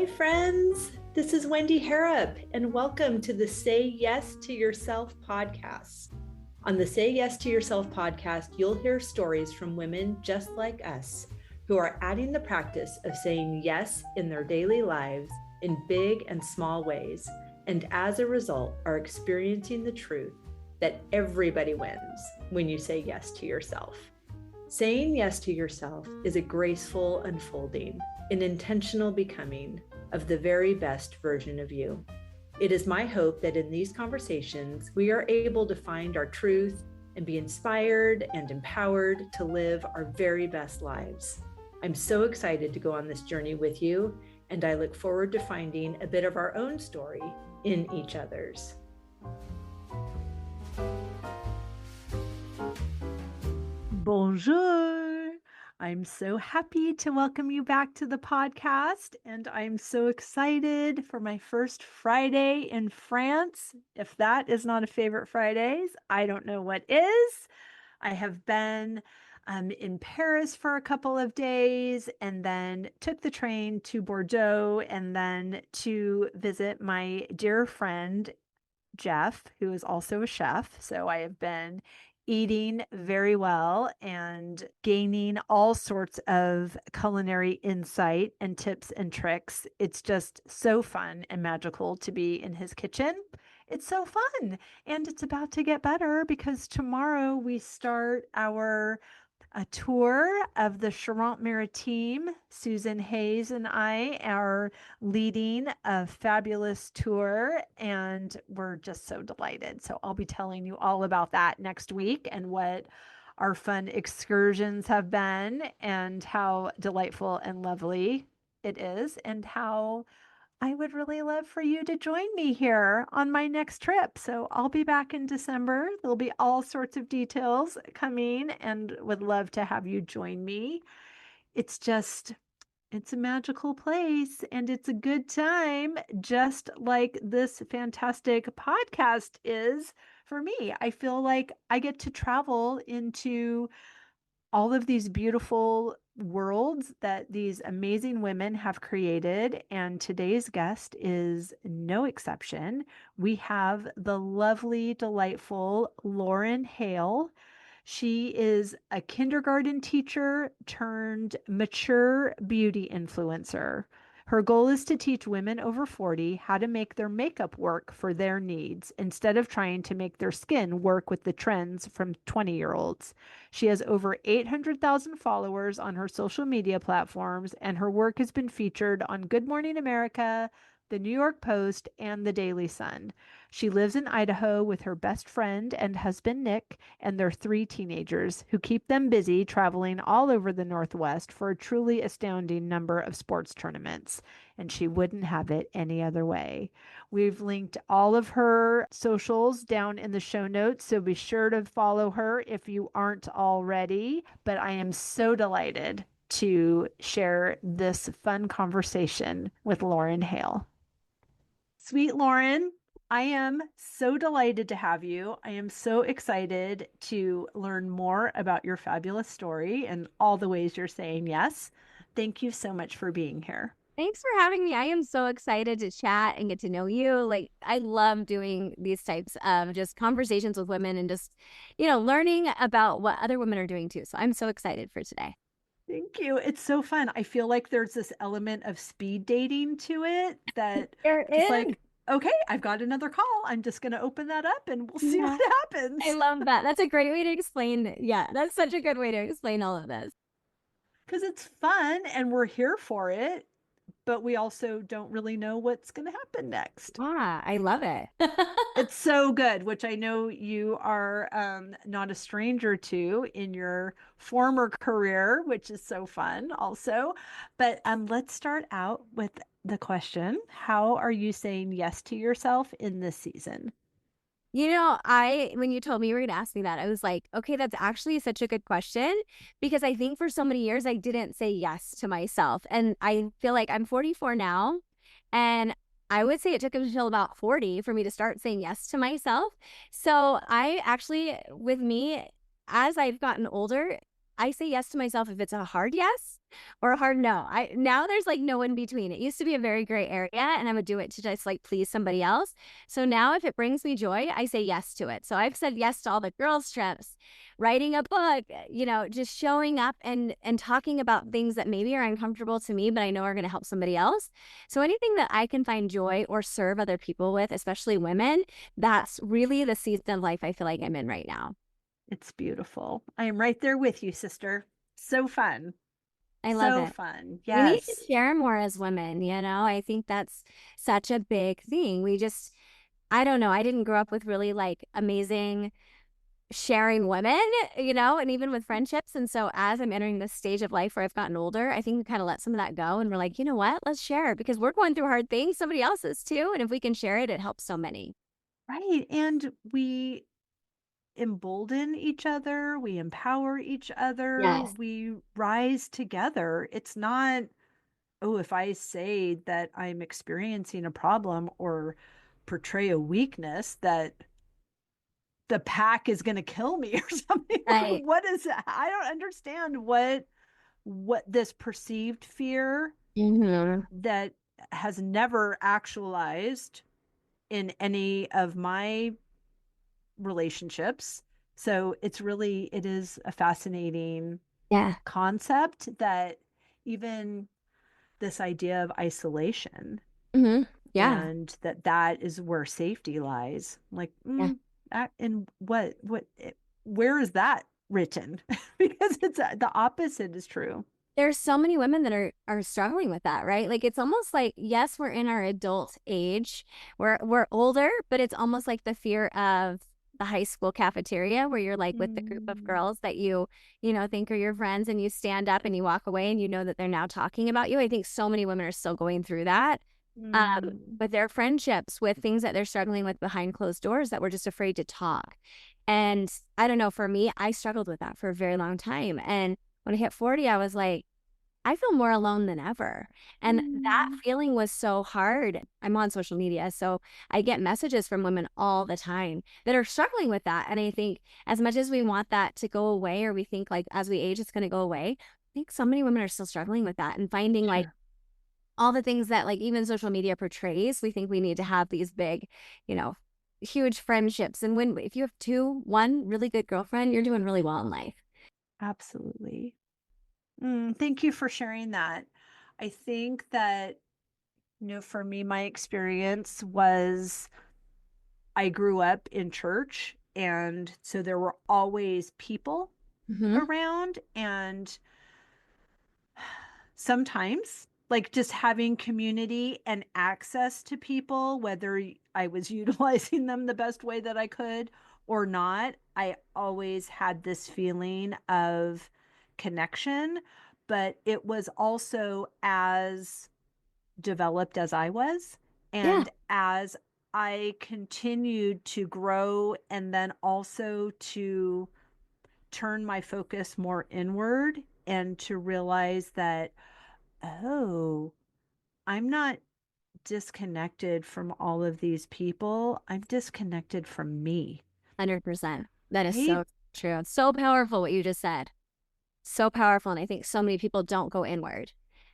Hi, friends. This is Wendy Harrop, and welcome to the Say Yes to Yourself podcast. On the Say Yes to Yourself podcast, you'll hear stories from women just like us who are adding the practice of saying yes in their daily lives in big and small ways, and as a result, are experiencing the truth that everybody wins when you say yes to yourself. Saying yes to yourself is a graceful unfolding, an intentional becoming of the very best version of you. It is my hope that in these conversations, we are able to find our truth and be inspired and empowered to live our very best lives. I'm so excited to go on this journey with you, and I look forward to finding a bit of our own story in each other's. Bonjour. I'm so happy to welcome you back to the podcast, and I'm so excited for my first Friday in France. If that is not a favorite Fridays, I don't know what is. I have been in Paris for a couple of days and then took the train to Bordeaux and then to visit my dear friend, Jeff, who is also a chef. So I have been eating very well and gaining all sorts of culinary insight and tips and tricks. It's just so fun and magical to be in his kitchen. It's so fun. And it's about to get better because tomorrow we start a tour of the Charente-Maritime. Susan Hayes and I are leading a fabulous tour, and we're just so delighted. So I'll be telling you all about that next week and what our fun excursions have been and how delightful and lovely it is and how I would really love for you to join me here on my next trip. So I'll be back in December. There'll be all sorts of details coming and would love to have you join me. It's a magical place and it's a good time, just like this fantastic podcast is for me. I feel like I get to travel into all of these beautiful worlds that these amazing women have created. And today's guest is no exception. We have the lovely, delightful Lauren Hale. She is a kindergarten teacher turned mature beauty influencer. Her goal is to teach women over 40 how to make their makeup work for their needs instead of trying to make their skin work with the trends from 20-year-olds. She has over 800,000 followers on her social media platforms, and her work has been featured on Good Morning America, the New York Post, and the Daily Sun. She lives in Idaho with her best friend and husband, Nick, and their 3 teenagers who keep them busy traveling all over the Northwest for a truly astounding number of sports tournaments. And she wouldn't have it any other way. We've linked all of her socials down in the show notes, so be sure to follow her if you aren't already. But I am so delighted to share this fun conversation with Lauren Hale. Sweet Lauren, I am so delighted to have you. I am so excited to learn more about your fabulous story and all the ways you're saying yes. Thank you so much for being here. Thanks for having me. I am so excited to chat and get to know you. Like, I love doing these types of just conversations with women and just, learning about what other women are doing too. So I'm so excited for today. Thank you. It's so fun. I feel like there's this element of speed dating to it that There just is. like, okay, I've got another call. I'm just going to open that up and we'll see what happens. I love that. That's a great way to explain. Yeah, that's such a good way to explain all of this. Because it's fun and we're here for it, but we also don't really know what's going to happen next. I love it. It's so good, which I know you are not a stranger to in your former career, which is so fun also. But let's start out with the question, how are you saying yes to yourself in this season? When you told me you were going to ask me that, I was like, okay, that's actually such a good question, because I think for so many years I didn't say yes to myself. And I feel like I'm 44 now, and I would say it took until about 40 for me to start saying yes to myself. So I actually, with me, as I've gotten older, I say yes to myself if it's a hard yes or a hard no. I now there's like no in between. It used to be a very gray area and I would do it to just like please somebody else. So now if it brings me joy, I say yes to it. So I've said yes to all the girls trips, writing a book, just showing up and talking about things that maybe are uncomfortable to me, but I know are going to help somebody else. So anything that I can find joy or serve other people with, especially women, that's really the season of life I feel like I'm in right now. It's beautiful. I am right there with you, sister. So fun. I love So it. fun. We need to Yes. share more as women, I think that's such a big thing. I don't know, I didn't grow up with really like amazing sharing women, and even with friendships. And so as I'm entering this stage of life where I've gotten older, I think we kind of let some of that go and we're like, you know what? Let's share because we're going through hard things. Somebody else is too. And if we can share it, it helps so many. Right. And we embolden each other, we empower each other, Yes. we rise together. It's not, oh, if I say that I'm experiencing a problem or portray a weakness, that the pack is going to kill me or something. Right. What is that? I don't understand what this perceived fear Hmm. that has never actualized in any of my relationships. So it is a fascinating Yeah. concept that even this idea of isolation Hmm. Yeah. and that is where safety lies. Like, Yeah. in where is that written? Because it's the opposite is true. There's so many women that are struggling with that, right? Like it's almost like yes, we're in our adult age. We're older, but it's almost like the fear of the high school cafeteria where you're like with the group of Mm, girls that think are your friends and you stand up and you walk away and you know that they're now talking about you. I think so many women are still going through that. mm, With their friendships, with things that they're struggling with behind closed doors that we're just afraid to talk. And I don't know, for me, I struggled with that for a very long time. And when I hit 40, I was like, I feel more alone than ever. And that mm. feeling was so hard. I'm on social media, so I get messages from women all the time that are struggling with that. And I think as much as we want that to go away, or we think like as we age, it's going to go away, I think so many women are still struggling with that and finding like Sure. all the things that like even social media portrays. We think we need to have these big, you know, huge friendships. And if you have one really good girlfriend, you're doing really well in life. Absolutely. Thank you for sharing that. I think that, for me, my experience was I grew up in church, and so there were always people Hmm. around. And sometimes, like just having community and access to people, whether I was utilizing them the best way that I could or not, I always had this feeling of connection. But it was also as developed as I was. Yeah, And as I continued to grow and then also to turn my focus more inward and to realize that, oh, I'm not disconnected from all of these people. I'm disconnected from me. 100%. That is Right? so true. It's so powerful what you just said. So powerful. And I think so many people don't go inward.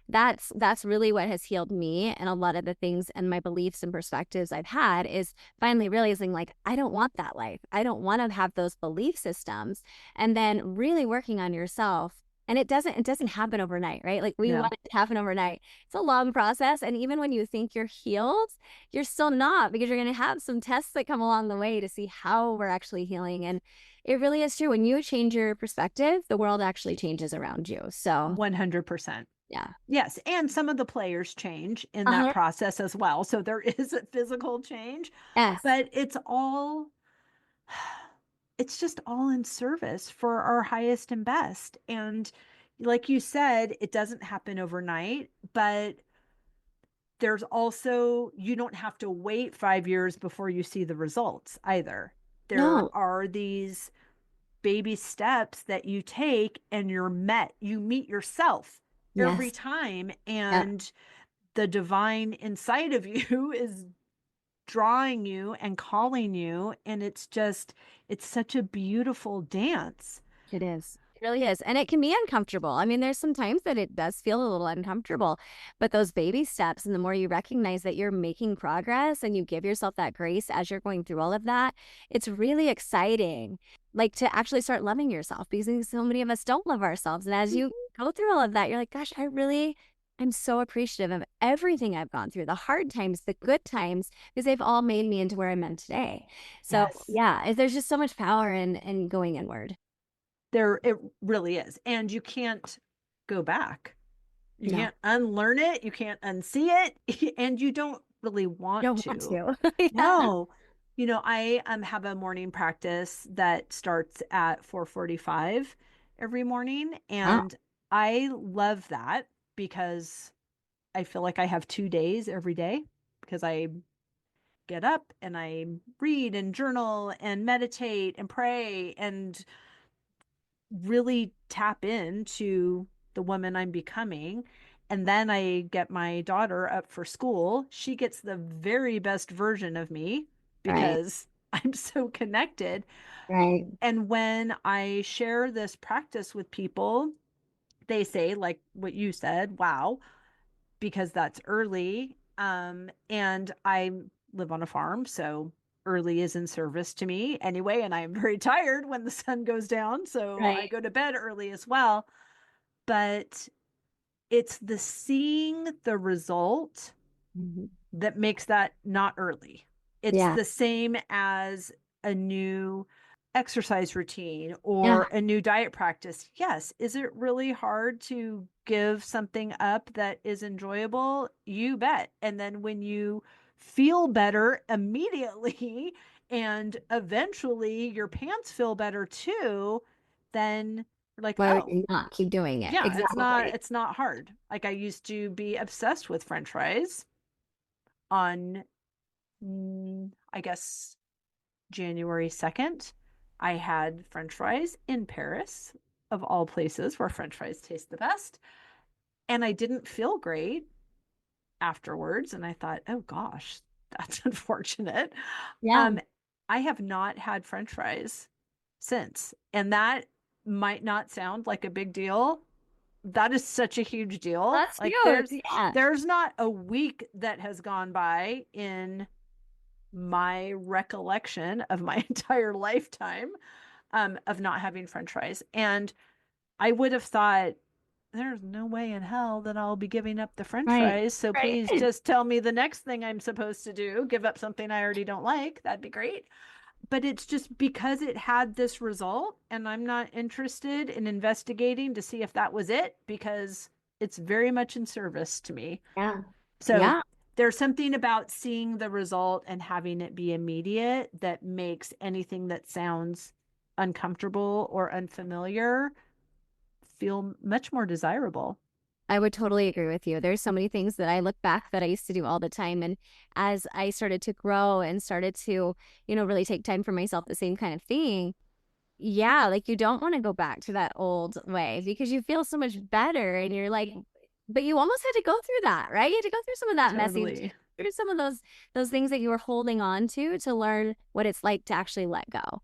That's really what has healed me, and a lot of the things and my beliefs and perspectives I've had is finally realizing like I don't want that life. I don't want to have those belief systems, and then really working on yourself. And it doesn't happen overnight, right? Like we No, want it to happen overnight. It's a long process, and even when you think you're healed, you're still not, because you're going to have some tests that come along the way to see how we're actually healing. And it really is true. When you change your perspective, the world actually changes around you. So, 100%. yeah. Yes, and some of the players change in that Uh-huh. process as well. So there is a physical change, Yes. but it's just all in service for our highest and best. And like you said, it doesn't happen overnight, but there's also, you don't have to wait 5 years before you see the results either. There No. are these baby steps that you take, and you meet yourself every Yes. time. Yep. And the divine inside of you is drawing you and calling you. And it's such a beautiful dance. It is. It really is. And it can be uncomfortable. I mean, there's some times that it does feel a little uncomfortable, but those baby steps, and the more you recognize that you're making progress and you give yourself that grace as you're going through all of that, it's really exciting. Like to actually start loving yourself, because I think so many of us don't love ourselves. And as you go through all of that, you're like, gosh, I'm so appreciative of everything I've gone through, the hard times, the good times, because they've all made me into where I'm at today. So Yes. yeah, there's just so much power in going inward. There, it really is. And you can't go back. You No, can't unlearn it. You can't unsee it. And you don't really I want don't want to. to. Yeah. No. I have a morning practice that starts at 4:45 every morning. Wow. And I love that because I feel like I have 2 days every day because I get up and I read and journal and meditate and pray and really tap into the woman I'm becoming. And then I get my daughter up for school. She gets the very best version of me Right. because I'm so connected. Right. And when I share this practice with people, they say, like what you said, wow, because that's early. And I live on a farm, so early is in service to me anyway. And I'm very tired when the sun goes down. So I Right. go to bed early as well. But it's the seeing the result Mhm. that makes that not early. It's Yeah. the same as a new exercise routine Yeah. or a new diet practice. Yes. Is it really hard to give something up that is enjoyable? You bet. And then when you feel better immediately and eventually your pants feel better too, then you're like, Why would oh, you not keep doing it? yeah, Exactly. it's not hard. Like I used to be obsessed with french fries on I guess January 2nd. I had french fries in Paris, of all places where french fries taste the best, and I didn't feel great afterwards and I thought, "Oh gosh, that's unfortunate." Yeah. Um I have not had french fries since, and that might not sound like a big deal. That is such a huge deal. That's Like huge. Yeah. there's not a week that has gone by in my recollection of my entire lifetime of not having french fries. And I would have thought, there's no way in hell that I'll be giving up the french Right. fries. So Right. please just tell me the next thing I'm supposed to do. Give up something I already don't like. That'd be great. But it's just because it had this result, and I'm not interested in investigating to see if that was it because it's very much in service to me. Yeah. So Yeah. there's something about seeing the result and having it be immediate that makes anything that sounds uncomfortable or unfamiliar feel much more desirable. I would totally agree with you. There's so many things that I look back that I used to do all the time. And as I started to grow and started to, really take time for myself, the same kind of thing. Yeah, like you don't want to go back to that old way because you feel so much better and you're like, but you almost had to go through that, right? You had to go through some of that messy, Totally. through some of those things that you were holding on to learn what it's like to actually let go.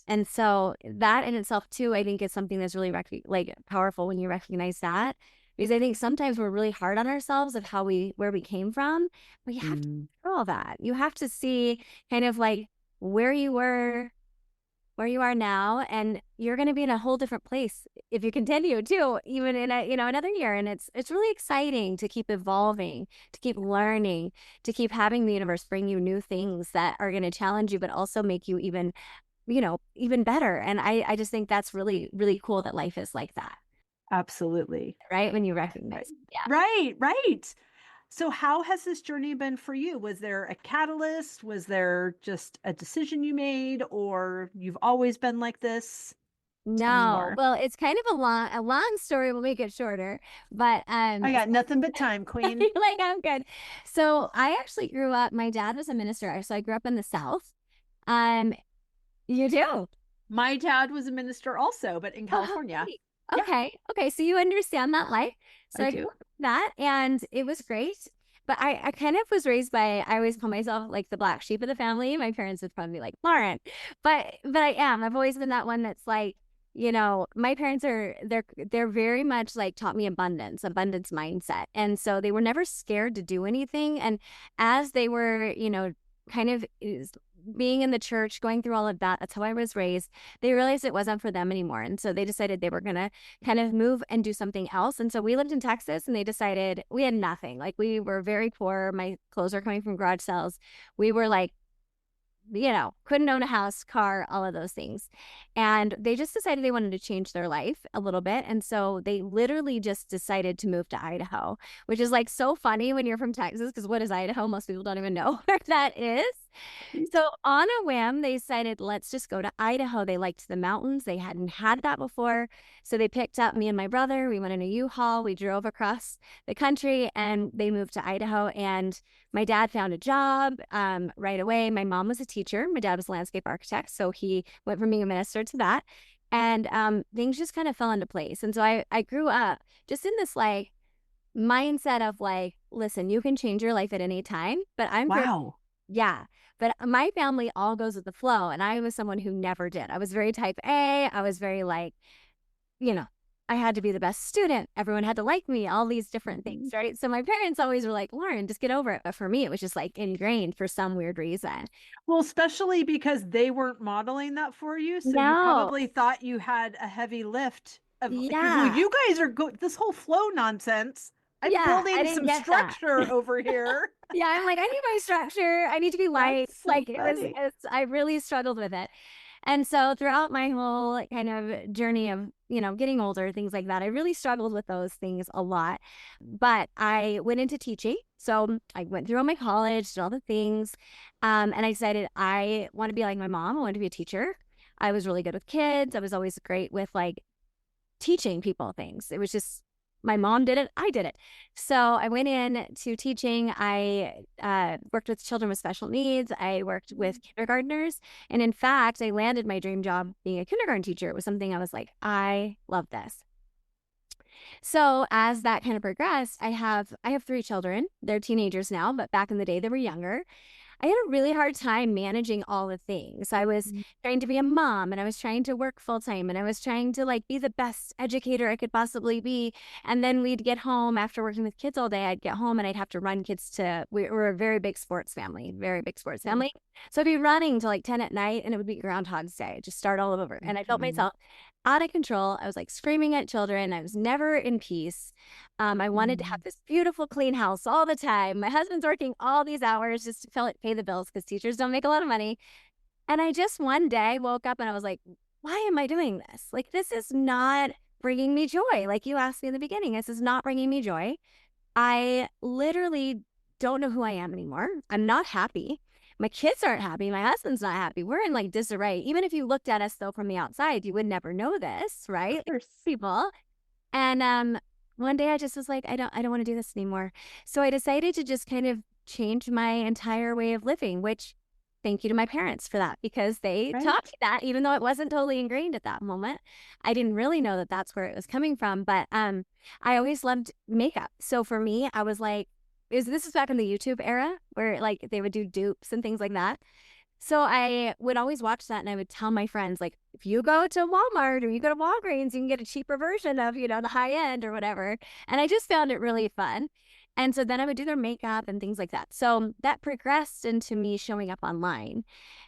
And so that in itself too, I think is something that's really like powerful when you recognize that. Because I think sometimes we're really hard on ourselves of where we came from, but you have to Mm, control that. You have to see kind of like where you were, where you are now, and you're going to be in a whole different place if you continue to, even in another year. And it's really exciting to keep evolving, to keep learning, to keep having the universe bring you new things that are going to challenge you but also make you even better. And I just think that's really really cool that life is like that, absolutely. right? When you Right. recognize it. Yeah. Right. So, how has this journey been for you? Was there a catalyst? Was there just a decision you made, or you've always been like this? Tell me No, more. well, it's kind of a long story. We'll make it shorter, but I got nothing but time, Queen. like I'm good. So I actually grew up, my dad was a minister, so I grew up in the South. Um, you do? My dad was a minister also, but in Oh, how California. great. Yeah, Okay. Okay. So you understand that life. So I I grew do. up with that and it was great. But I kind of was raised by, I always call myself like the black sheep of the family. My parents would probably be like, Lauren. But I am. I've always been that one that's like, my parents they're very much like taught me abundance mindset. And so they were never scared to do anything. And as they were, kind of being in the church, going through all of that, that's how I was raised. They realized it wasn't for them anymore. And so they decided they were going to kind of move and do something else. And so we lived in Texas, and they decided we had nothing. Like, we were very poor. My clothes were coming from garage sales. We were like, couldn't own a house, car, all of those things. And they just decided they wanted to change their life a little bit. And so they literally just decided to move to Idaho, which is like so funny when you're from Texas, because what is Idaho? Most people don't even know where that is. So on a whim, they decided, let's just go to Idaho. They liked the mountains. They hadn't had that before. So they picked up me and my brother. We went in a U-Haul. We drove across the country, and they moved to Idaho. And my dad found a job right away. My mom was a teacher. My dad was a landscape architect. So he went from being a minister to that. And things just kind of fell into place. And so I grew up just in this like mindset of like, listen, you can change your life at any time, but Wow. yeah. But my family all goes with the flow. And I was someone who never did. I was very type A. I was very like, you know, I had to be the best student. Everyone had to like me, all these different things, right? So my parents always were like, Lauren, just get over it. But for me, it was just like ingrained for some weird reason. Well, especially because they weren't modeling that for you. So you No. probably thought you had a heavy lift of, well, Yeah. you guys are this whole flow nonsense. I'm Yeah. I building didn't some get that. structure over here. Yeah. I'm like, I need my structure. I need to be light. That's so Like funny. I really struggled with it. And so throughout my whole kind of journey of, getting older, things like that, I really struggled with those things a lot. But I went into teaching. So I went through all my college, did all the things. And I decided I want to be like my mom. I want to be a teacher. I was really good with kids. I was always great with like teaching people things. It was just my mom did it, I did it. So I went in to teaching. I worked with children with special needs. I worked with kindergartners. And in fact, I landed my dream job being a kindergarten teacher. It was something I was like, I love this. So as that kind of progressed, I have 3 children. They're teenagers now, but back in the day, they were younger. I had a really hard time managing all the things. I was trying to be a mom, and I was trying to work full time, and I was trying to like be the best educator I could possibly be. And then we'd get home after working with kids all day. I'd get home and I'd have to run kids to, we were a very big sports family, very big sports family. So I'd be running till like 10 at night, and it would be Groundhog's Day, just start all over. And I felt myself out of control. I was like screaming at children. I was never in peace. I wanted to have this beautiful, clean house all the time. My husband's working all these hours just to pay the bills because teachers don't make a lot of money. And I just one day woke up and I was like, why am I doing this? Like, this is not bringing me joy. Like you asked me in the beginning, this is not bringing me joy. I literally don't know who I am anymore. I'm not happy. My kids aren't happy. My husband's not happy. We're in like disarray. Even if you looked at us though from the outside, you would never know this, right? Like, people. And one day I just was like, I don't want to do this anymore. So I decided to just kind of change my entire way of living, which thank you to my parents for that, because they taught me that, even though it wasn't totally ingrained at that moment. I didn't really know that that's where it was coming from. But I always loved makeup. So for me, I was like, this is back in the YouTube era where like they would do dupes and things like that. So I would always watch that, and I would tell my friends, like, if you go to Walmart or you go to Walgreens, you can get a cheaper version of, the high end or whatever. And I just found it really fun. And so then I would do their makeup and things like that. So that progressed into me showing up online.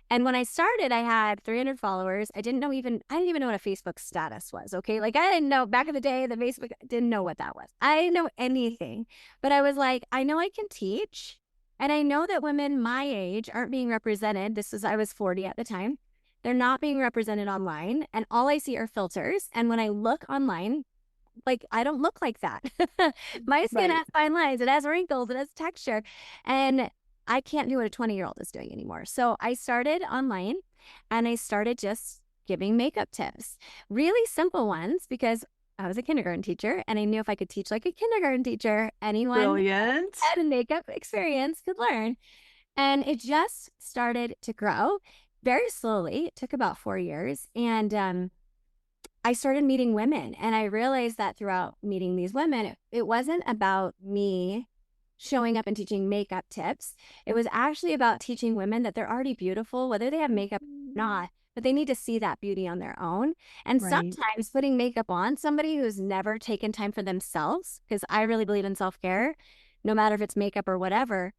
And when I started, I had 300 followers. I didn't even know what a Facebook status was. Okay. Like, I didn't know back in the day, the Facebook, didn't know what that was. I didn't know anything, but I was like, I know I can teach. And I know that women my age aren't being represented. I was 40 at the time. They're not being represented online. And all I see are filters. And when I look online, like, I don't look like that. My skin has fine lines. It has wrinkles. It has texture. And I can't do what a 20-year-old is doing anymore. So I started online, and I started just giving makeup tips, really simple ones, because I was a kindergarten teacher, and I knew if I could teach like a kindergarten teacher, anyone Brilliant. had a makeup experience could learn. And it just started to grow very slowly. It took about 4 years. And I started meeting women, and I realized that throughout meeting these women, it wasn't about me showing up and teaching makeup tips. It was actually about teaching women that they're already beautiful, whether they have makeup or not. but they need to see that beauty on their own. And Right. sometimes putting makeup on somebody who's never taken time for themselves, because I really believe in self-care, no matter if it's makeup or whatever,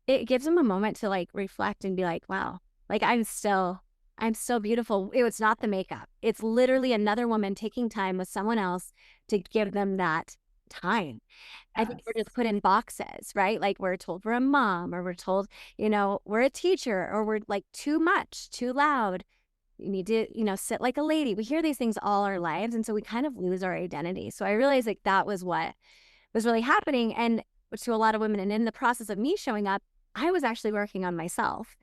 it gives them a moment to like reflect and be like, wow, like I'm still beautiful. It's not the makeup. It's literally another woman taking time with someone else to give them that time. I think we're Yes. just put in boxes, right? Like we're told we're a mom, or we're told, we're a teacher, or we're like too much, too loud. You need to, sit like a lady. We hear these things all our lives. And so we kind of lose our identity. So I realized like that was what was really happening. And to a lot of women, and in the process of me showing up, I was actually working on myself.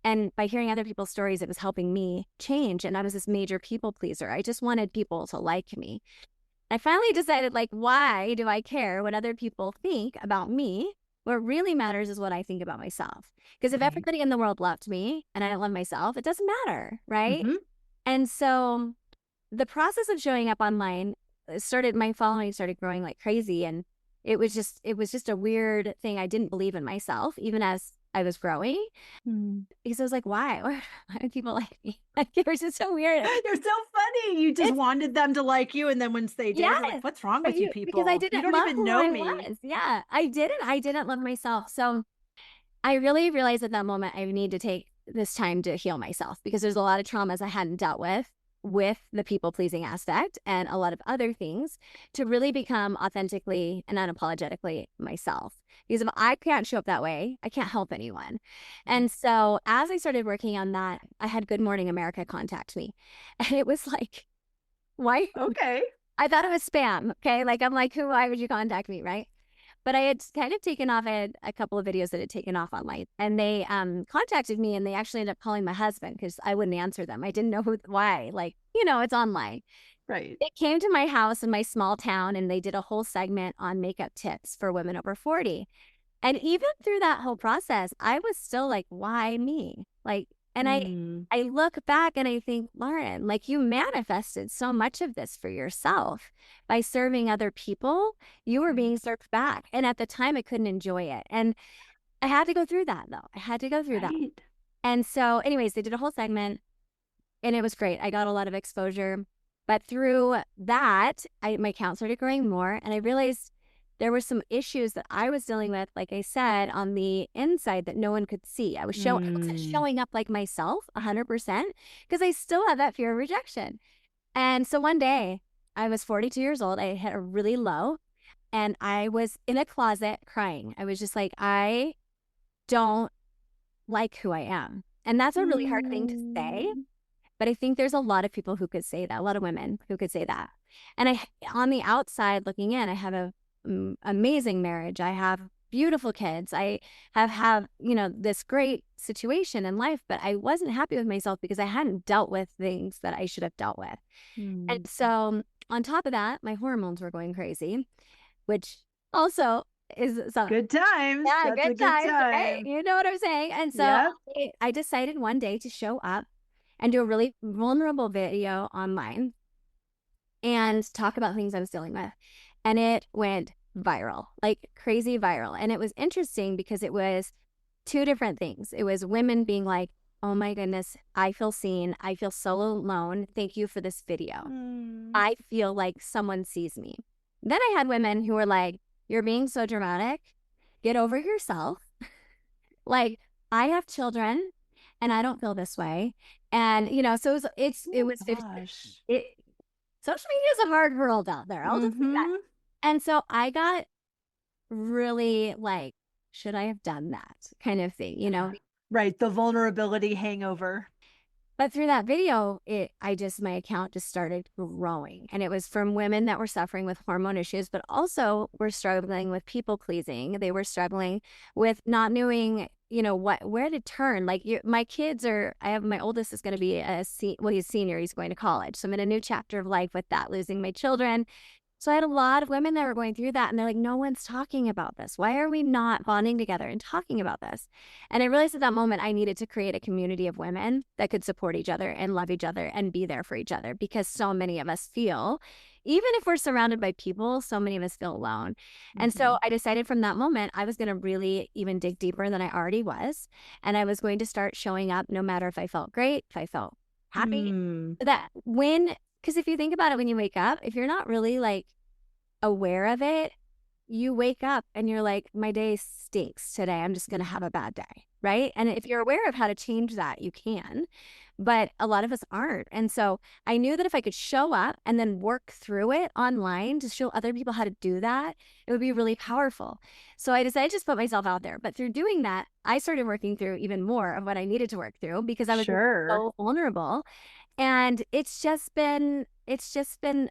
And by hearing other people's stories, it was helping me change. And I was this major people pleaser. I just wanted people to like me. I finally decided, like, why do I care what other people think about me? What really matters is what I think about myself. Because if Right. everybody in the world loved me and I don't love myself, it doesn't matter, right? Mm-hmm. And so the process of showing up online my following started growing like crazy. And it was just a weird thing. I didn't believe in myself, even as I was growing, Mm. because I was like, why? Why do people like me? Like, it was just so weird. You're so funny. You just It's wanted them to like you. And then once they did, you're like, Yes, what's wrong but with you because I people? You didn't don't love even who know I me. was. Yeah, I didn't love myself. So I really realized at that moment I need to take this time to heal myself, because there's a lot of traumas I hadn't dealt with the people pleasing aspect and a lot of other things, to really become authentically and unapologetically myself. Because if I can't show up that way, I can't help anyone. And so as I started working on that, I had Good Morning America contact me. And it was like, why? Okay. I thought it was spam. Okay. Like, I'm like, why would you contact me? Right. But I had kind of taken off a couple of videos that had taken off online, and they contacted me, and they actually ended up calling my husband because I wouldn't answer them. I didn't know why. Like, it's online. Right. They came to my house in my small town, and they did a whole segment on makeup tips for women over 40. And even through that whole process, I was still like, why me? Like, and Mm. I look back and I think, Lauren, like, you manifested so much of this for yourself by serving other people. You were being served back. And at the time I couldn't enjoy it. And I had to go through that though. I had to go through that. Right. And so anyways, they did a whole segment, and it was great. I got a lot of exposure. But through that, my account started growing more, and I realized there were some issues that I was dealing with, like I said, on the inside that no one could see. I wasn't Mm. showing up like myself 100%, because I still had that fear of rejection. And so one day, I was 42 years old. I hit a really low, and I was in a closet crying. I was just like, I don't like who I am. And that's a really hard thing to say. Mm. But I think there's a lot of people who could say that, a lot of women who could say that. And on the outside looking in, I have a amazing marriage. I have beautiful kids. I have, this great situation in life, but I wasn't happy with myself because I hadn't dealt with things that I should have dealt with. And Mm. so on top of that, my hormones were going crazy, which also is so, Good times. yeah, That's a good good times, right? time. You know what I'm saying? And so Yep. I decided one day to show up and do a really vulnerable video online and talk about things I was dealing with. And it went viral, like crazy viral. And it was interesting because it was two different things. It was women being like, oh my goodness, I feel seen. I feel so alone. Thank you for this video. Mm. I feel like someone sees me. Then I had women who were like, you're being so dramatic. Get over yourself. Like, I have children and I don't feel this way. And, so it Oh was 50. gosh. It, social media is a hard world out there. I'll just say that. Mm-hmm. And so I got really like, should I have done that kind of thing? Right. The vulnerability hangover. But through that video, my account just started growing. And it was from women that were suffering with hormone issues, but also were struggling with people pleasing. They were struggling with not knowing, where to turn. Like my oldest is going to be he's a senior, he's going to college. So I'm in a new chapter of life with that, losing my children. So I had a lot of women that were going through that, and they're like, no one's talking about this. Why are we not bonding together and talking about this? And I realized at that moment I needed to create a community of women that could support each other and love each other and be there for each other, because so many of us feel, even if we're surrounded by people, so many of us feel alone. And so I decided from that moment I was going to really even dig deeper than I already was. And I was going to start showing up no matter if I felt great, if I felt happy. Mm, That when, because if you think about it, when you wake up, if you're not really like aware of it, you wake up and you're like, my day stinks today. I'm just going to have a bad day. Right. And if you're aware of how to change that, you can. But a lot of us aren't. And so I knew that if I could show up and then work through it online to show other people how to do that, it would be really powerful. So I decided to just put myself out there. But through doing that, I started working through even more of what I needed to work through because I was sure. so vulnerable. And it's just been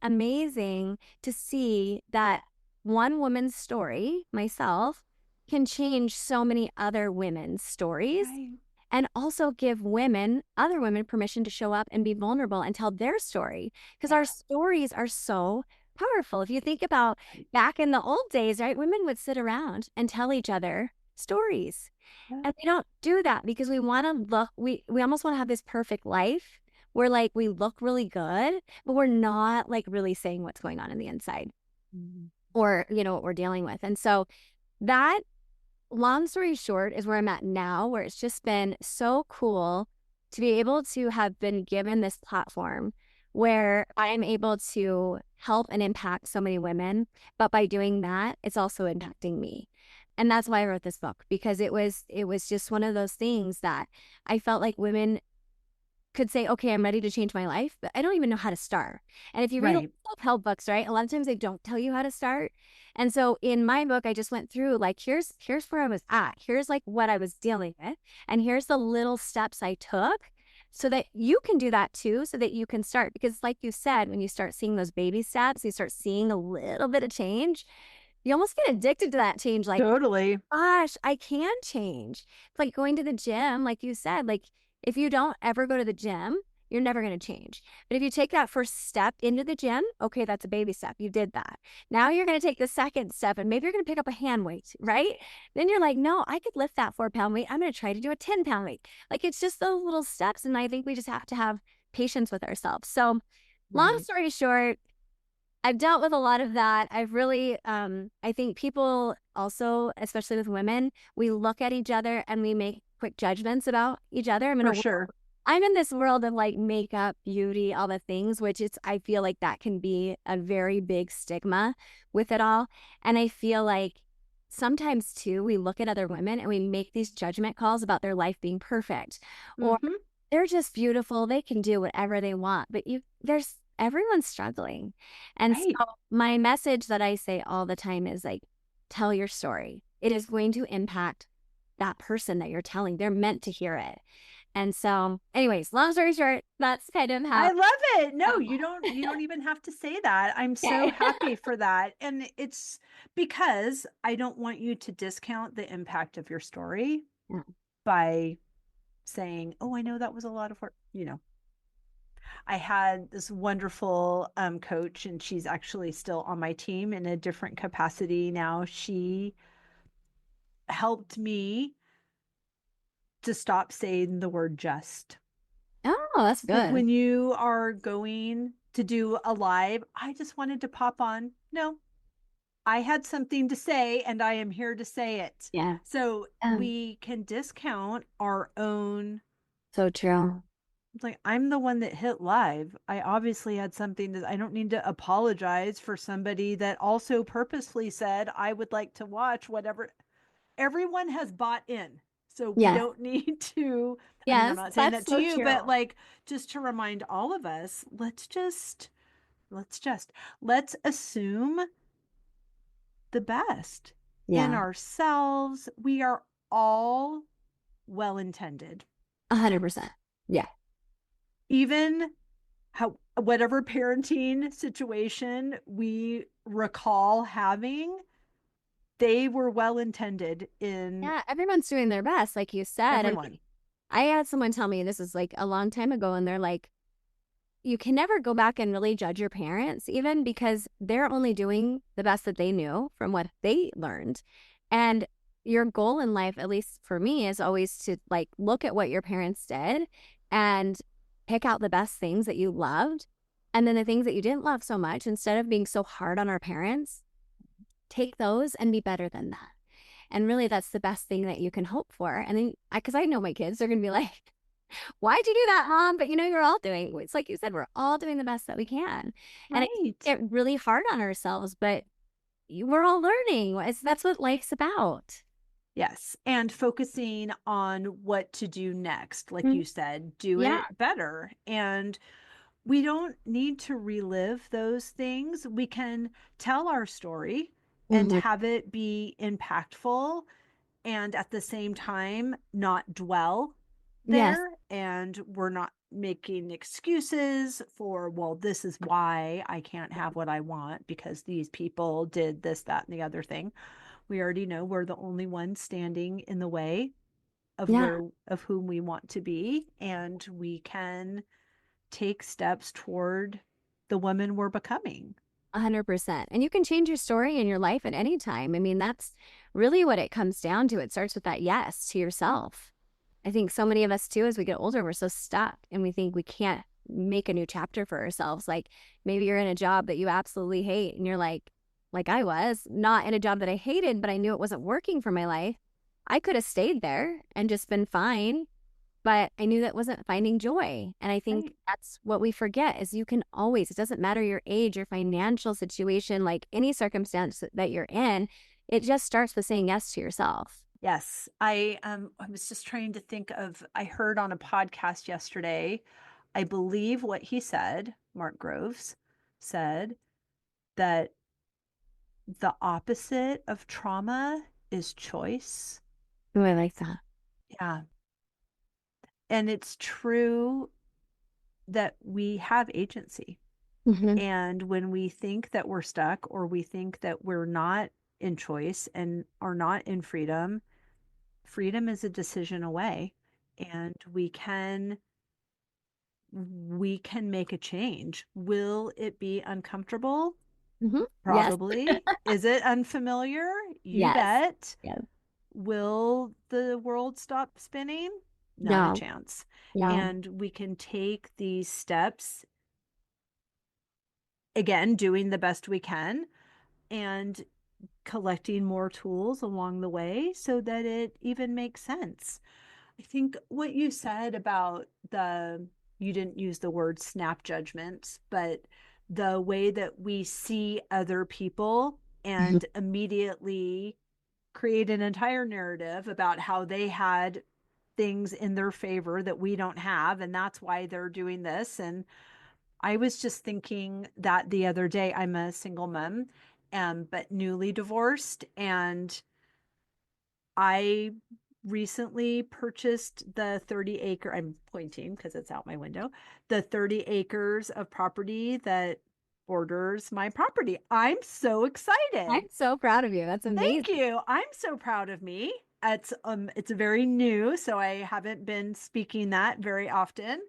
amazing to see that one woman's story, myself, can change so many other women's stories Right. and also give other women permission to show up and be vulnerable and tell their story because Yeah. our stories are so powerful. If you think about back in the old days, right, women would sit around and tell each other stories. Yeah. And we don't do that because we want to look, we almost want to have this perfect life where like we look really good, but we're not like really saying what's going on in the inside Mm, or, what we're dealing with. And so that, long story short, is where I'm at now, where it's just been so cool to be able to have been given this platform where I'm able to help and impact so many women. But by doing that, it's also impacting me. And that's why I wrote this book, because it was just one of those things that I felt like women could say, okay, I'm ready to change my life, but I don't even know how to start. And if you read a lot right. of self-help books, right, a lot of times they don't tell you how to start. And so in my book, I just went through like, here's where I was at. Here's like what I was dealing with. And here's the little steps I took so that you can do that too, so that you can start. Because like you said, when you start seeing those baby steps, you start seeing a little bit of change, you almost get addicted to that change. Like, Totally. gosh, I can change. It's like going to the gym, like you said, like if you don't ever go to the gym, you're never going to change. But if you take that first step into the gym, okay, that's a baby step. You did that. Now you're going to take the second step and maybe you're going to pick up a hand weight, right? Then you're like, no, I could lift that 4-pound weight. I'm going to try to do a 10-pound weight. Like it's just those little steps. And I think we just have to have patience with ourselves. So, long Right. story short, I've dealt with a lot of that. I've really, I think people also, especially with women, we look at each other and we make quick judgments about each other. For sure. I'm in this world of like makeup, beauty, all the things, which I feel like that can be a very big stigma with it all. And I feel like sometimes too, we look at other women and we make these judgment calls about their life being perfect or Mm-hmm. they're just beautiful. They can do whatever they want, but everyone's struggling. And so Right. my message that I say all the time is like, tell your story. It is going to impact that person that you're telling. They're meant to hear it. And so, anyways, long story short, that's kind of I how. love it. No, Oh, you don't even have to say that. I'm so okay. happy for that. And it's because I don't want you to discount the impact of your story Yeah. by saying, "Oh, I know that was a lot of work." I had this wonderful coach, and she's actually still on my team in a different capacity now. She helped me to stop saying the word just. Oh, that's Like good. when you are going to do a live, I just wanted to pop on. No, I had something to say and I am here to say it. Yeah. So we can discount our own. So true. Like, I'm the one that hit live. I obviously had something that I don't need to apologize for somebody that also purposefully said, I would like to watch whatever. Everyone has bought in. So we Yeah. don't need to, I mean, I'm Yes, not saying that's that to so you, but true. like just to remind all of us, let's assume the best in Yeah. ourselves. We are all well intended. 100%. Yeah. Even how whatever parenting situation we recall having, they were well intended in Yeah. Everyone's doing their best, like you said. I mean, everyone. I had someone tell me this is like a long time ago, and they're like, you can never go back and really judge your parents, even because they're only doing the best that they knew from what they learned. And your goal in life, at least for me, is always to like look at what your parents did and pick out the best things that you loved. And then the things that you didn't love so much, instead of being so hard on our parents, take those and be better than that. And really, that's the best thing that you can hope for. And then, because I know my kids are going to be like, Why'd you do that, mom? But you're all doing, it's like you said, we're all doing the best that we can. And it's Right. get really hard on ourselves, but we're all learning. That's what life's about. Yes. And focusing on what to do next. Like Mm, you said, do yeah. it better. And we don't need to relive those things. We can tell our story and Hmm. have it be impactful and at the same time not dwell Yes. there. And we're not making excuses for, well, this is why I can't have what I want because these people did this, that, and the other thing. We already know we're the only ones standing in the way of Yeah. where of whom we want to be, and we can take steps toward the women we're becoming. 100%. And you can change your story in your life at any time. I mean, that's really what it comes down to. It starts with that yes to yourself. I think so many of us too, as we get older, we're so stuck and we think we can't make a new chapter for ourselves. Like maybe you're in a job that you absolutely hate and you're like I was, not in a job that I hated, but I knew it wasn't working for my life. I could have stayed there and just been fine, but I knew that wasn't finding joy. And I think Right. that's what we forget is you can always, it doesn't matter your age, your financial situation, like any circumstance that you're in, it just starts with saying yes to yourself. Yes. I was just trying to think of I heard on a podcast yesterday, I believe what he said, Mark Groves said that the opposite of trauma is choice. Ooh, I like that. Yeah. And it's true that we have agency. Hmm. And when we think that we're stuck or we think that we're not in choice and are not in freedom, freedom is a decision away. And we can make a change. Will it be uncomfortable? Hmm. Yes. Probably. Is it unfamiliar? You Yes. bet. Yes. Will the world stop spinning? Not a No. chance. No. And we can take these steps, again, doing the best we can and collecting more tools along the way so that it even makes sense. I think what you said about you didn't use the word snap judgments, but the way that we see other people Mhm. and immediately create an entire narrative about how they had things in their favor that we don't have, and that's why they're doing this. And I was just thinking that the other day, I'm a single mom, but newly divorced, and I recently purchased the 30-acre, I'm pointing because it's out my window, the 30 acres of property that borders my property. I'm so excited. I'm so proud of you. That's Thank amazing. you. I'm so proud of me. It's very new, so I haven't been speaking that very often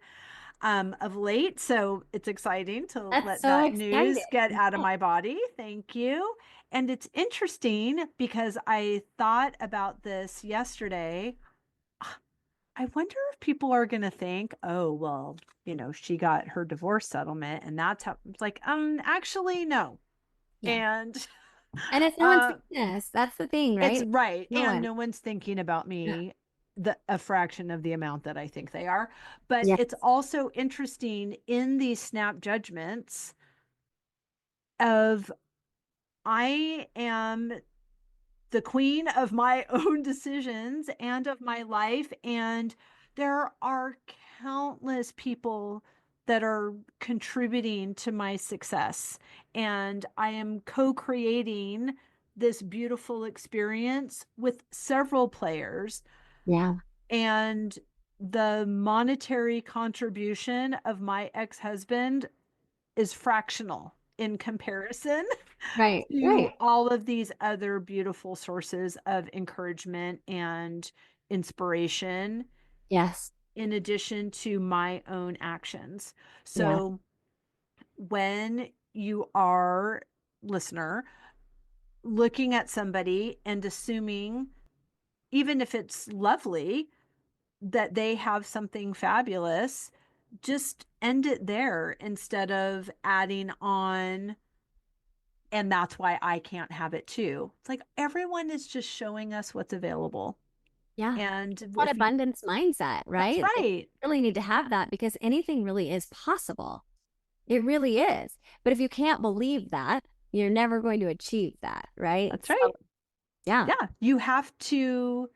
of late. So it's exciting to That's let so that exciting. news get out of my body. Thank you. And it's interesting because I thought about this yesterday. I wonder if people are going to think, oh, well, she got her divorce settlement and that's how it's like, actually, no. Yeah. And And it's no one's uh, business. That's the thing, it's right? right. No And one. no one's thinking about Yeah. me a fraction of the amount that I think they are. But Yeah. it's also interesting in these snap judgments of I am the queen of my own decisions and of my life. And there are countless people that are contributing to my success. And I am co creating this beautiful experience with several players. Yeah. And the monetary contribution of my ex husband is fractional in comparison Right. to Right. all of these other beautiful sources of encouragement and inspiration, Yes. in addition to my own actions. Yeah. So, when you are, listener, looking at somebody and assuming, even if it's lovely, that they have something fabulous, just end it there instead of adding on and that's why I can't have it too. It's like everyone is just showing us what's available. Yeah. And That if you, abundance mindset, that's right? Like, right. you really need to have that because anything really is possible. It really is. But if you can't believe that, you're never going to achieve that, right? That's right. So, yeah. Yeah. You have to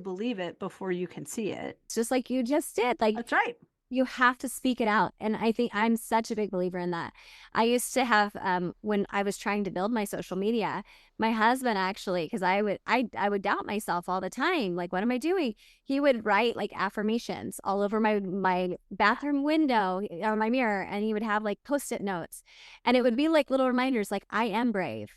believe it before you can see it. It's just like you just did. Like, That's right. you have to speak it out. And I think I'm such a big believer in that. I used to have when I was trying to build my social media, my husband actually, because I would doubt myself all the time. Like, what am I doing? He would write like affirmations all over my bathroom window or my mirror, and he would have like post-it notes. And it would be like little reminders like, I am brave.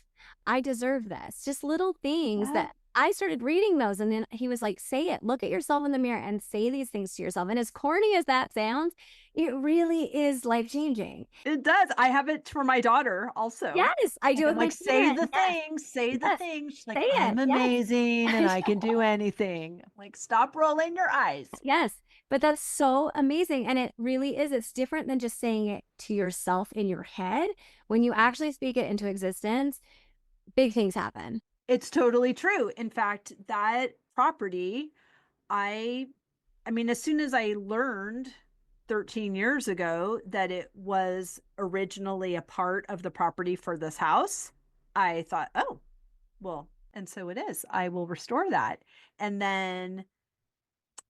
I deserve this. Just little things Yeah. that I started reading those, and then he was like, say it, look at yourself in the mirror and say these things to yourself. And as corny as that sounds, it really is life changing. It does. I have it for my daughter also. Yes, I do Like, with I'm my like, say children. the Yes, thing, say the yes, thing. She's say like, it. I'm Yes. amazing and I I can know. do anything. I'm like, stop rolling your eyes. Yes, but that's so amazing. And it really is. It's different than just saying it to yourself in your head. When you actually speak it into existence, big things happen. It's totally true. In fact, that property, I I mean, as soon as I learned 13 years ago that it was originally a part of the property for this house, I thought, oh, well, and so it is. I will restore that. And then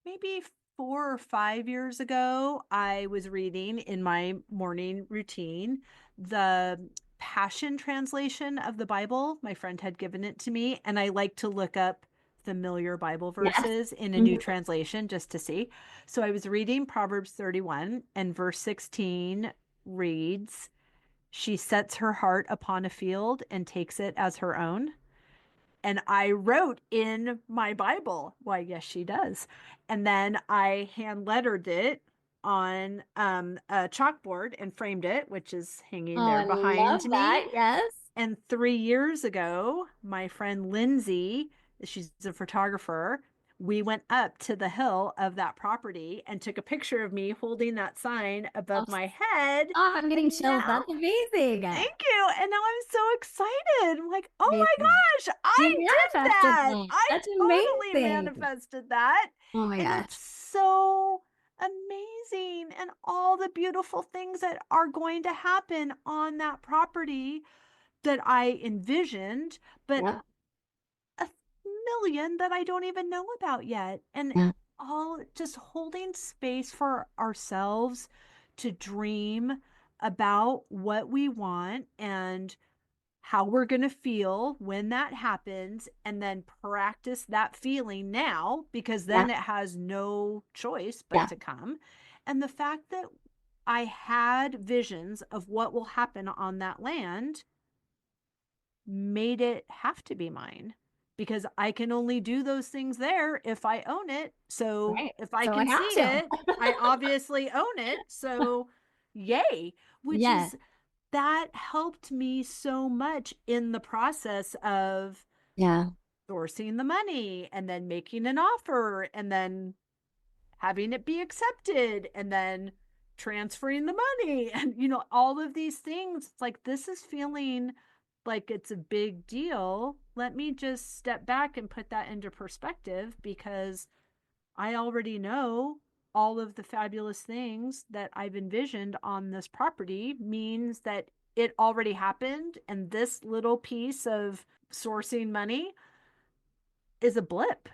maybe 4 or 5 years ago, I was reading in my morning routine the Passion Translation of the Bible. My friend had given it to me, and I like to look up familiar Bible Yes. verses in a new Mhm. translation just to see. So I was reading Proverbs 31, and verse 16 reads, she sets her heart upon a field and takes it as her own. And I wrote in my Bible, why, yes, she does. And then I hand lettered it on a chalkboard and framed it, which is hanging Oh, there I behind love me. that. Yes. And 3 years ago, my friend Lindsay, she's a photographer, we went up to the hill of that property and took a picture of me holding that sign Oh, above my head. I'm getting And chills. now, That's amazing. thank you. And now I'm so excited. I'm like, oh my Amazing. gosh, You I did manifested that. that. I That's totally amazing. manifested that. Oh my And it's gosh. so amazing. And all the beautiful things that are going to happen on that property that I envisioned, but Yeah. a million that I don't even know about yet. And Yeah. all just holding space for ourselves to dream about what we want and how we're going to feel when that happens, and then practice that feeling now because Yeah. then it has no choice but Yeah. to come. And the fact that I had visions of what will happen on that land made it have to be mine because I can only do those things there if I own it. So Right. if I So I can have see to. it, I obviously own it. So yay, which Yeah. is that helped me so much in the process of Yeah. sourcing the money and then making an offer and then having it be accepted and then transferring the money and all of these things. It's like, this is feeling like it's a big deal. Let me just step back and put that into perspective because I already know all of the fabulous things that I've envisioned on this property means that it already happened, and this little piece of sourcing money is a blip.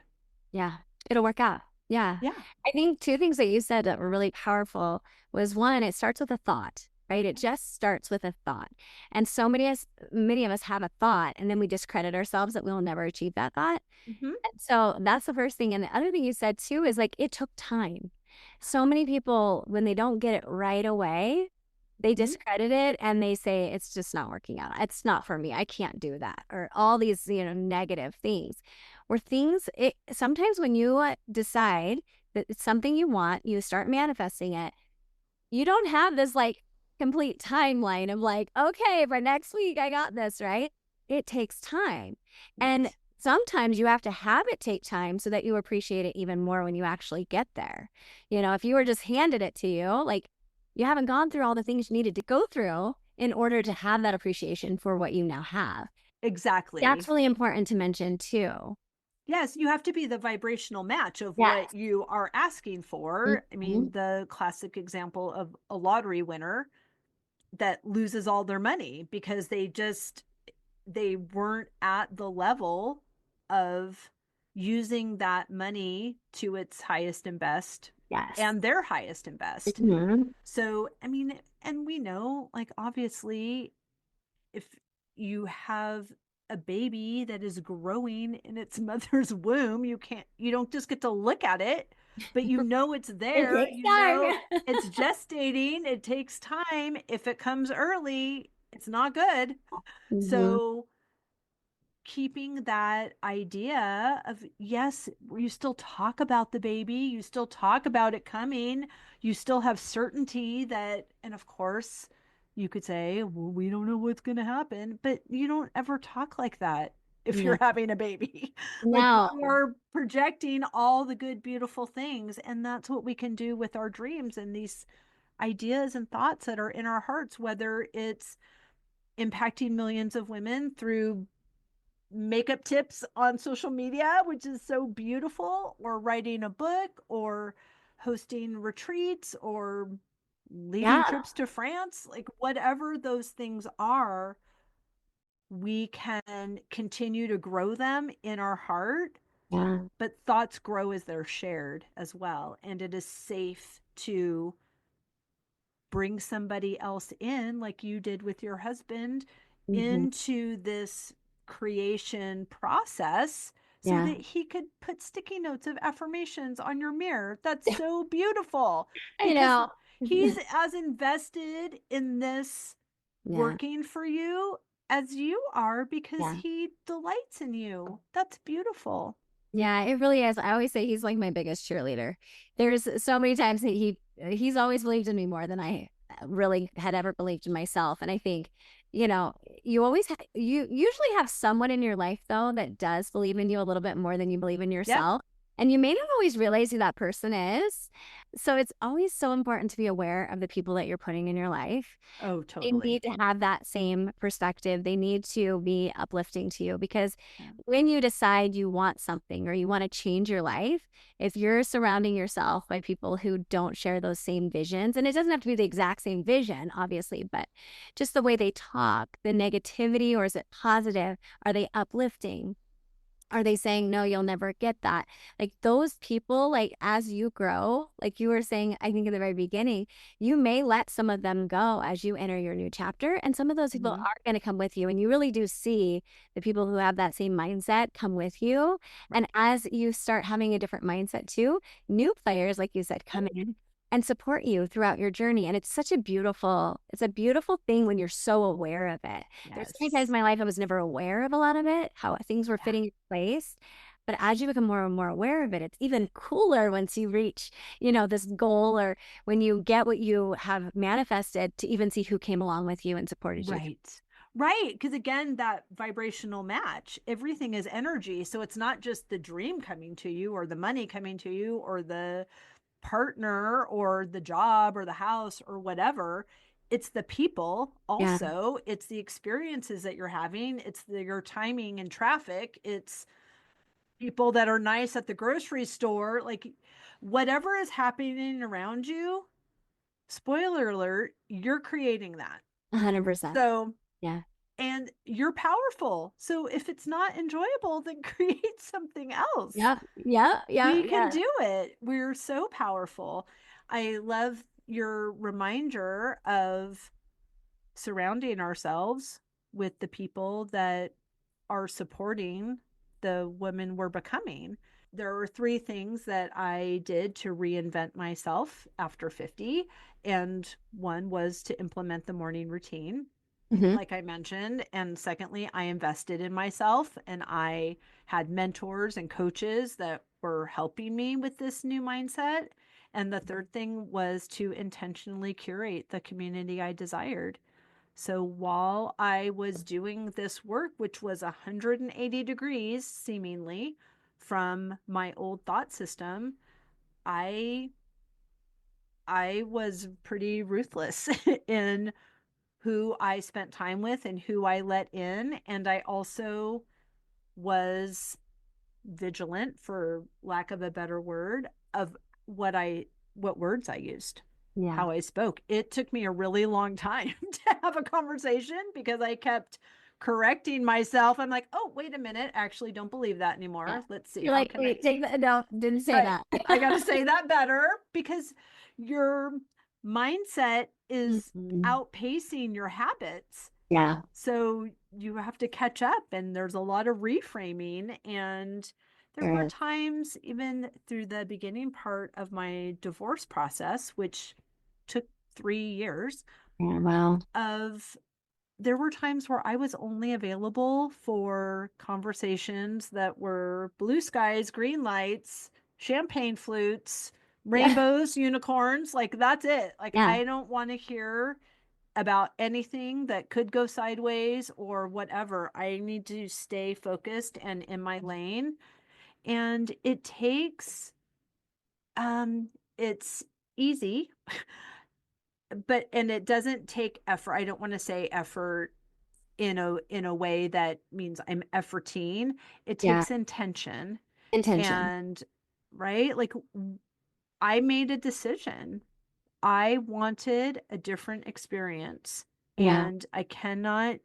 Yeah. It'll work out. Yeah. Yeah. I think two things that you said that were really powerful was one, it starts with a thought, right? It just starts with a thought. And so many of us have a thought and then we discredit ourselves that we'll never achieve that thought. Mm-hmm. And so that's the first thing. And the other thing you said too is like it took time. So many people, when they don't get it right away, they Mm-hmm. discredit it and they say it's just not working out. It's not for me. I can't do that. Or all these, negative things. Or things sometimes when you decide that it's something you want, you start manifesting it. You don't have this like complete timeline of like, okay, by next week I got this, right? It takes time. And Yes. sometimes you have to have it take time so that you appreciate it even more when you actually get there. If you were just handed it to you, like you haven't gone through all the things you needed to go through in order to have that appreciation for what you now have. That's Exactly. really important to mention too. Yes, you have to be the vibrational match of what Yes. you are asking for. I mean, Mhm. the classic example of a lottery winner that loses all their money because they weren't at the level of using that money to its highest and best Yes. and their highest and best. Mhm. So, I mean, and we know, like, obviously, if you have a baby that is growing in its mother's womb, you don't just get to look at it, but you know it's It there. takes You know time. it's gestating. It takes time. If it comes early, it's not good. Mhm. So keeping that idea of, yes, you still talk about the baby, you still talk about it coming, you still have certainty that, and of course you could say, well, we don't know what's going to happen, but you don't ever talk like that if No. you're having a baby. Like, No. you are projecting all the good beautiful things, and that's what we can do with our dreams and these ideas and thoughts that are in our hearts, whether it's impacting millions of women through makeup tips on social media, which is so beautiful, or writing a book, or hosting retreats, or leading Yeah. trips to France, like whatever those things are, we can continue to grow them in our heart. Yeah. But thoughts grow as they're shared as well. And it is safe to bring somebody else in, like you did with your husband, Mhm. into this creation process so Yeah. that he could put sticky notes of affirmations on your mirror. That's so beautiful I because know. he's as invested in this Yeah. working for you as you are because Yeah. he delights in you. That's beautiful. Yeah, it really is. I always say he's like my biggest cheerleader. There's so many times that he's always believed in me more than I really had ever believed in myself. And I think, you know, you usually have someone in your life though that does believe in you a little bit more than you believe in Yep. yourself. And you may not always realize who that person is. So it's always so important to be aware of the people that you're putting in your life. Oh, They totally. need to have that same perspective. They need to be uplifting to you because Yeah. when you decide you want something or you want to change your life, if you're surrounding yourself by people who don't share those same visions, and it doesn't have to be the exact same vision, obviously, but just the way they talk, the negativity, or is it positive? Are they uplifting? Are they saying, no, you'll never get that? Like those people, like as you grow, like you were saying, I think in the very beginning, you may let some of them go as you enter your new chapter. And some of those people Mhm. are going to come with you. And you really do see the people who have that same mindset come with you. And as you start having a different mindset too, new players, like you said, come in and support you throughout your journey. And it's a beautiful thing when you're so aware of it. There's so many times Yes. in my life I was never aware of a lot of it, how things were Yeah. fitting in place. But as you become more and more aware of it, it's even cooler once you reach, this goal or when you get what you have manifested to even see who came along with you and supported you. Right. Right. Because again, that vibrational match, everything is energy. So it's not just the dream coming to you or the money coming to you or the partner or the job or the house or whatever. It's the people Yeah, also. It's the experiences that you're having. Your timing in traffic. It's people that are nice at the grocery store. Like whatever is happening around you, spoiler alert, you're creating that. 100%. So Yeah. and you're powerful. So if it's not enjoyable, then create something else. Yeah. Yeah. Yeah. We can Yeah. do it. We're so powerful. I love your reminder of surrounding ourselves with the people that are supporting the women we're becoming. There were three things that I did to reinvent myself after 50. And one was to implement the morning routine, Hmm. like I mentioned. And secondly, I invested in myself and I had mentors and coaches that were helping me with this new mindset. And the third thing was to intentionally curate the community I desired. So while I was doing this work, which was 180 degrees seemingly from my old thought system, I I was pretty ruthless in who I spent time with and who I let in. And I also was vigilant, for lack of a better word, of what words I used, Yeah. how I spoke. It took me a really long time to have a conversation because I kept correcting myself. I'm like, oh, wait a minute. Actually, don't believe that Yeah. anymore. Let's see. You're How like, can I? wait, take that. No, didn't say Right. that. I got to say that better because your mindset is Mhm. outpacing your habits. Yeah. So you have to catch up, and there's a lot of reframing. And there There were is. times, even through the beginning part of my divorce process, which took 3 years, Yeah, well, of there were times where I was only available for conversations that were blue skies, green lights, champagne flutes, yeah. rainbows, unicorns. Like, that's it. Like, Yeah. I don't want to hear about anything that could go sideways or whatever. I need to stay focused and in my lane. And it takes, it's easy, and it doesn't take effort. I don't want to say effort in a way that means I'm efforting. It Yeah. takes intention. Intention. And right, like, I made a decision. I wanted a different experience, Yeah. and I cannot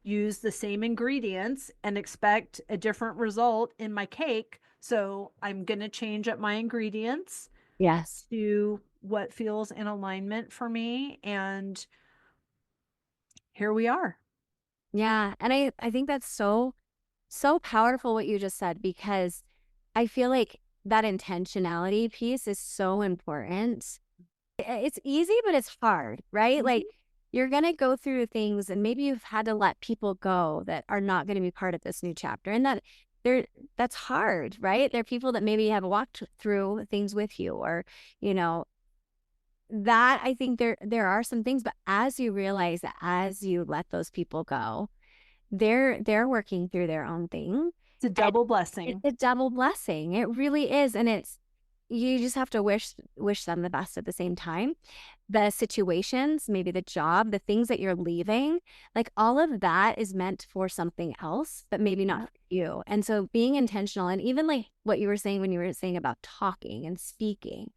use the same ingredients and expect a different result in my cake. So I'm going to change up my ingredients Yes. to what feels in alignment for me. And here we are. Yeah. And I think that's so powerful what you just said, because I feel like that intentionality piece is so important. It's easy, but it's hard, right? Like Mhm. you're going to go through things and maybe you've had to let people go that are not going to be part of this new chapter. And they're, that's hard, right? There are people that maybe have walked through things with you, or, you know, that I think there are some things, but as you realize that as you let those people go, they're working through their own thing. It's a And double it's blessing. a double blessing. It really is. And it's, you just have to wish them the best at the same time. The situations, maybe the job, the things that you're leaving, like all of that is meant for something else, but maybe not Yeah. for you. And so being intentional, and even like what you were saying when you were saying about talking and speaking,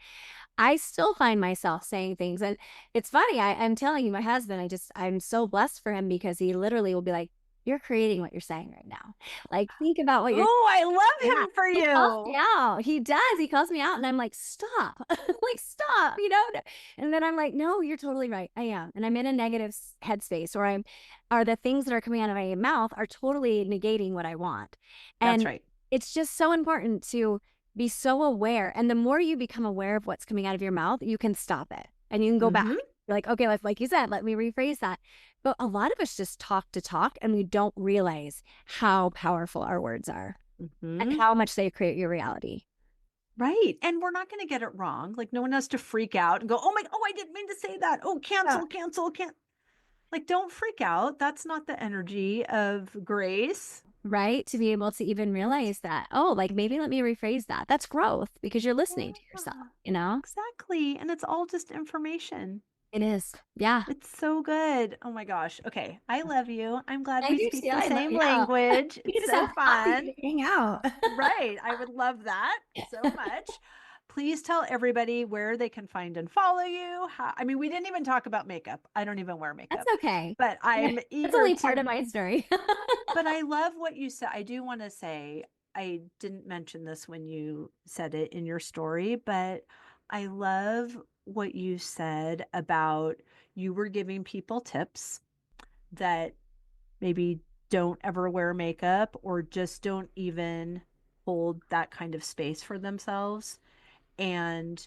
I still find myself saying things. And it's funny, I'm telling you, my husband, I'm so blessed for him, because he literally will be like, you're creating what you're saying right now. Like, think about what you're, Oh, I love yeah. him for He calls me you. out. He does. He calls me out, and I'm like, stop, like, stop, you know? And then I'm like, no, you're totally right. I am. And I'm in a negative headspace, or are the things that are coming out of my mouth are totally negating what I want. That's And right. it's just so important to be so aware. And the more you become aware of what's coming out of your mouth, you can stop it and you can go back. Mm-hmm. You're like, okay, like you said, let me rephrase that. But a lot of us just talk to talk, and we don't realize how powerful our words are and Mm-hmm. how much they create your reality. Right. And we're not going to get it wrong. Like, no one has to freak out and go, oh my, oh, I didn't mean to say that. Oh, Yeah. cancel, cancel, can't. Like, don't freak out. That's not the energy of grace. Right? To be able to even realize that, oh, like maybe let me rephrase that. That's growth, because you're listening to yourself, Yeah, you know? exactly. And it's all just information. It is. Yeah. It's so good. Oh my gosh. Okay. I love you. I'm glad I we do speak too. the I love, same yeah. language. We can It's just so have coffee fun. and hang out. Right. I would love that so much. Please tell everybody where they can find and follow you. I mean, we didn't even talk about makeup. I don't even wear That's makeup, okay. but I'm That's eager only part to. of my story. But I love what you said. I do want to say, I didn't mention this when you said it in your story, but I love what you said about you were giving people tips that maybe don't ever wear makeup or just don't even hold that kind of space for themselves. And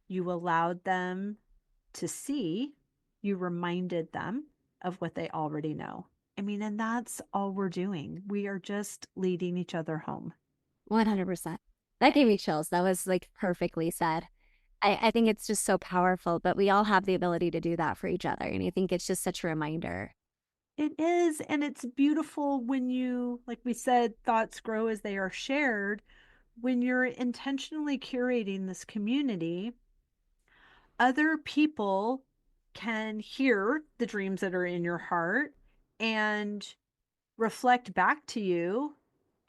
you allowed them to see, you reminded them of what they already know. I mean, and that's all we're doing. We are just leading each other home. 100%. That gave me chills. That was like perfectly said. I think it's just so powerful, but we all have the ability to do that for each other. And I think it's just such a reminder. It is. And it's beautiful when you, like we said, thoughts grow as they are shared. When you're intentionally curating this community, other people can hear the dreams that are in your heart and reflect back to you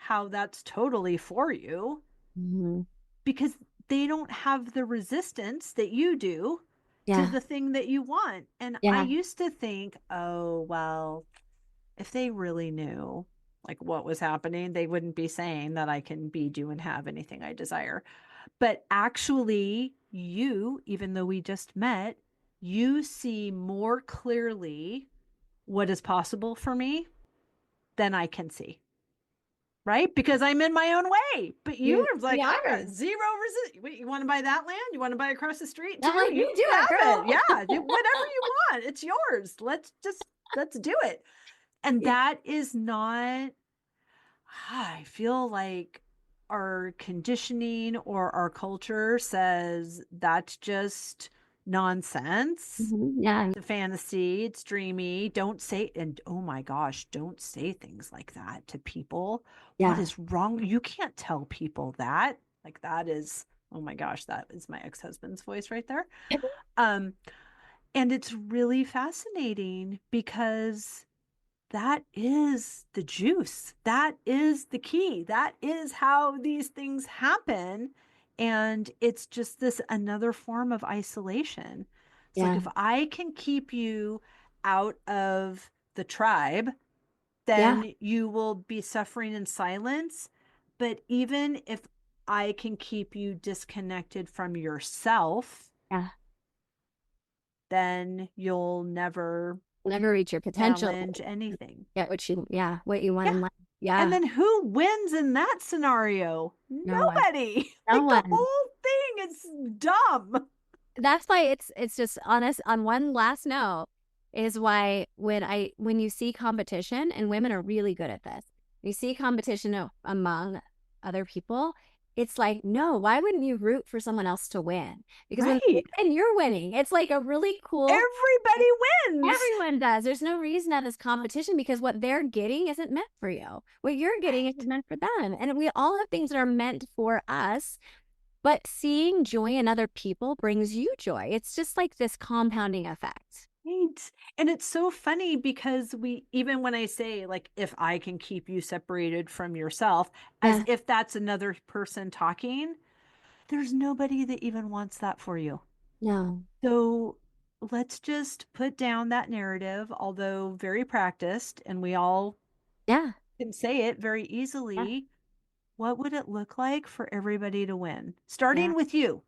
how that's totally for you Mhm. because they don't have the resistance that you do to Yeah. the thing that you want. And I Yeah. used to think, oh, well, if they really knew like what was happening, they wouldn't be saying that I can be, do, and have anything I desire. But actually, you, even though we just met, you see more clearly what is possible for me than I can see. Right? Because I'm in my own way. But you are We like, I got are. zero resist. Wait, you want to buy that land? You want to buy across the street I'm too? like, You you do can it, have it. girl. Yeah, do whatever you want. It's yours. Let's do it. And Yeah. that is not, I feel like our conditioning or our culture says that's just nonsense. Yeah. The fantasy, it's dreamy. Don't say, and oh my gosh, don't say things like that to people. What Yeah. is wrong? You can't tell people that. Like that is, oh my gosh, that is my ex-husband's voice right there. Um, and it's really fascinating because that is the juice. That is the key. That is how these things happen. And it's just this another form of isolation. It's like Yeah. if I can keep you out of the tribe, Yeah. then you will be suffering in silence. But even if I can keep you disconnected from yourself, Yeah. then you'll never Never reach your potential. challenge anything. Get what you want Yeah. in life. And Yeah. then who wins in that scenario? No one. Nobody. No Like the one. whole thing is dumb. That's why it's just honest on one last note is why when you see competition, and women are really good at this, you see competition among other people, it's like, no, why wouldn't you root for someone else to win? Because when they Right. win, you're winning. It's like a really cool, Everybody wins. everyone does. There's no reason that this competition because what they're getting isn't meant for you. What you're getting isn't Right. meant for them. And we all have things that are meant for us, but seeing joy in other people brings you joy. It's just like this compounding effect. Right. And it's so funny because we, even when I say, like, if I can keep you separated from yourself, as Yeah. if that's another person talking, there's nobody that even wants that for you. No. So let's just put down that narrative, although very practiced, and we all Yeah. can say it very Yeah. easily. What would it look like for everybody to win? Yeah. Starting with you.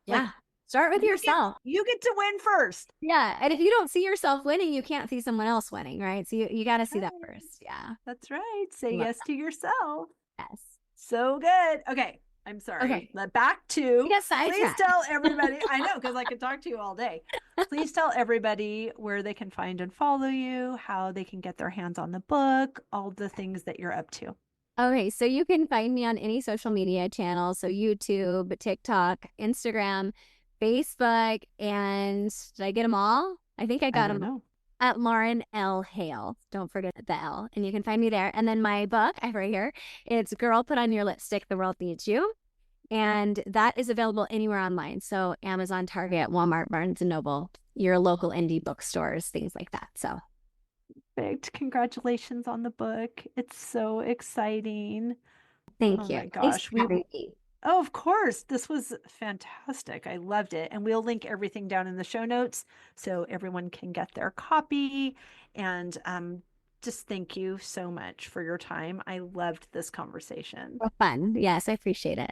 Yeah. Like Start with you get yourself. you get to win first. Yeah. And if you don't see yourself winning, you can't see someone else winning, right? So you got to see that Right. first. Yeah. That's right. Say Love yes to yourself. that. Yes. So good. Okay. I'm sorry. Okay. Back We to, got please sidetracked. tell everybody. I know, because I could talk to you all day. Please tell everybody where they can find and follow you, how they can get their hands on the book, all the things that you're up to. Okay, so you can find me on any social media channel. So YouTube, TikTok, Instagram, Facebook, and did I get them all? I think I I got don't them know. at Lauren L. Hale. Don't forget the L. And you can find me there. And then my book, I have right here. It's Girl, Put on Your Lipstick, The World Needs You. And that is available anywhere online. So Amazon, Target, Walmart, Barnes & Noble, your local indie bookstores, things like that. So Perfect. Congratulations on the book. It's so exciting. Oh thank you. my Thanks gosh. for having me. Oh, of course. This was fantastic. I loved it. And we'll link everything down in the show notes so everyone can get their copy. And just thank you so much for your time. I loved this conversation. For fun. Yes, I appreciate it.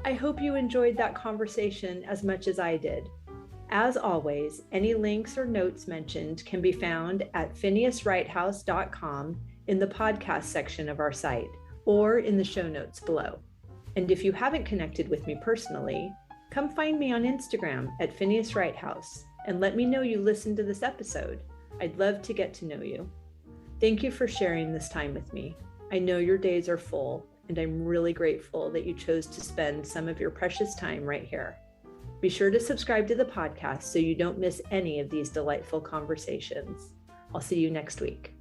I hope you enjoyed that conversation as much as I did. As always, any links or notes mentioned can be found at phineaswrighthouse.com in the podcast section of our site or in the show notes below. And if you haven't connected with me personally, come find me on Instagram at Phineas Wrighthouse and let me know you listened to this episode. I'd love to get to know you. Thank you for sharing this time with me. I know your days are full, and I'm really grateful that you chose to spend some of your precious time right here. Be sure to subscribe to the podcast so you don't miss any of these delightful conversations. I'll see you next week.